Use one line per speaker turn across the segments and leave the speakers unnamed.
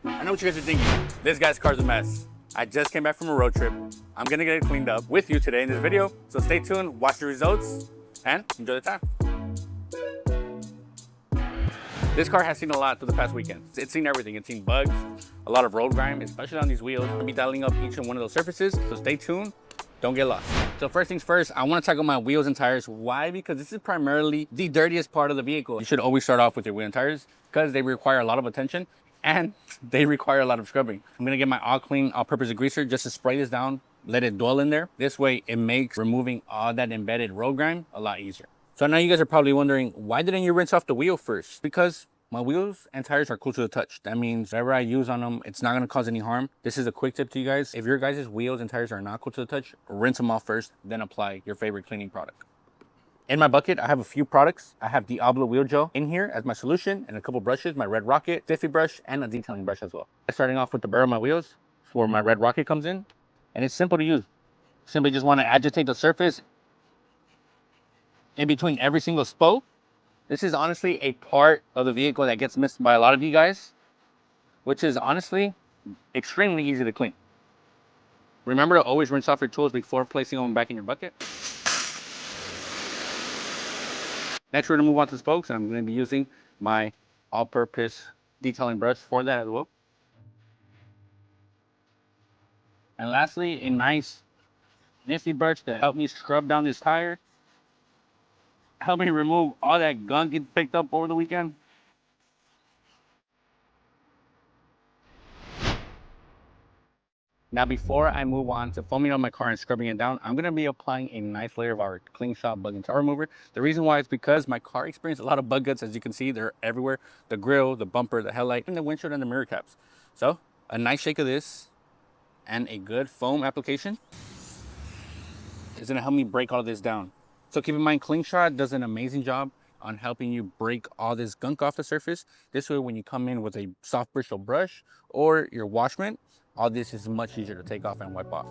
I know what you guys are thinking. This guy's car's a mess. I just came back from a road trip. I'm gonna get it cleaned up with you today in this video. So stay tuned, watch the results, and enjoy the time. This car has seen a lot through the past weekend. It's seen everything. It's seen bugs, a lot of road grime, especially on these wheels. I'll be dialing up each and one of those surfaces, so stay tuned. Don't get lost. So first things first, I want to tackle my wheels and tires. Why? Because this is primarily the dirtiest part of the vehicle. You should always start off with your wheel and tires because they require a lot of attention and they require a lot of scrubbing. I'm going to get my all clean all-purpose degreaser just to spray this down, let it dwell in there. This way it makes removing all that embedded road grime a lot easier. So now you guys are probably wondering, why didn't you rinse off the wheel first? Because my wheels and tires are cool to the touch. That means whatever I use on them, it's not gonna cause any harm. This is a quick tip to you guys. If your guys' wheels and tires are not cool to the touch, rinse them off first, then apply your favorite cleaning product. In my bucket, I have a few products. I have Diablo wheel gel in here as my solution and a couple brushes, my Red Rocket, Nifty Brush, and a detailing brush as well. Starting off with the barrel of my wheels, where my Red Rocket comes in, and it's simple to use. Simply just wanna agitate the surface in between every single spoke. This is honestly a part of the vehicle that gets missed by a lot of you guys, which is honestly extremely easy to clean. Remember to always rinse off your tools before placing them back in your bucket. Next, we're gonna move on to the spokes, and I'm gonna be using my all-purpose detailing brush for that as well. And lastly, a nice nifty brush to help me scrub down this tire. Help me remove all that gunk it picked up over the weekend. Now, before I move on to foaming up my car and scrubbing it down, I'm going to be applying a nice layer of our ClingShot bug and tar remover. The reason why is because my car experienced a lot of bug guts. As you can see, they're everywhere. The grill, the bumper, the headlight, and the windshield and the mirror caps. So a nice shake of this and a good foam application is going to help me break all of this down. So keep in mind, ClingShot does an amazing job on helping you break all this gunk off the surface. This way, when you come in with a soft bristle brush or your washment, all this is much easier to take off and wipe off.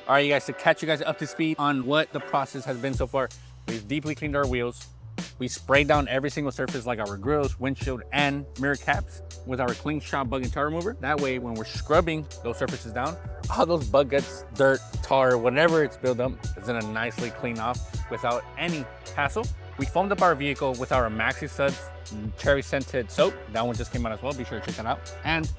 All right, you guys, to catch you guys up to speed on what the process has been so far, we've deeply cleaned our wheels. We sprayed down every single surface like our grills, windshield, and mirror caps with our ClingShot bug and tar remover. That way, when we're scrubbing those surfaces down, all those bug guts, dirt, tar, whatever it's built up, is gonna nicely clean off without any hassle. We foamed up our vehicle with our Maxi Suds cherry scented soap. That one just came out as well. Be sure to check that out. And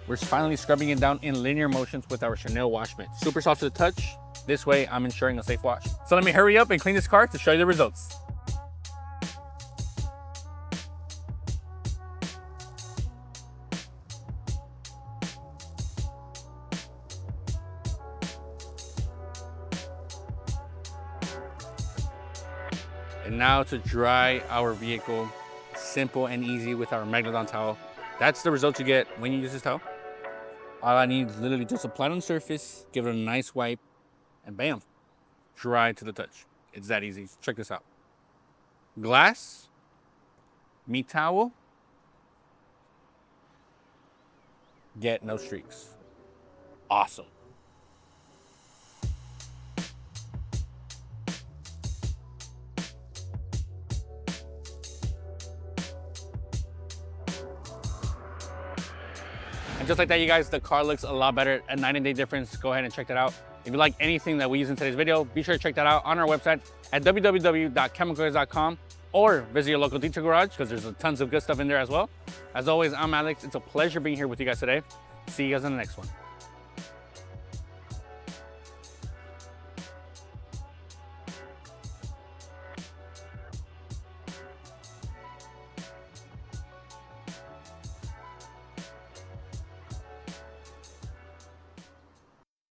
we're finally scrubbing it down in linear motions with our Chenille wash mitt. Super soft to the touch. This way, I'm ensuring a safe wash. So let me hurry up and clean this car to show you the results. And now to dry our vehicle, simple and easy with our Megalodon Towel. That's the result you get when you use this towel. All I need is literally just apply it on the surface, give it a nice wipe, and bam, dry to the touch. It's that easy. Check this out. Glass, me towel, get no streaks. Awesome. And just like that, you guys, the car looks a lot better. A night and day difference. Go ahead and check that out. If you like anything that we use in today's video, be sure to check that out on our website at www.chemicalguys.com or visit your local detail garage because there's tons of good stuff in there as well. As always, I'm Alex. It's a pleasure being here with you guys today. See you guys in the next one.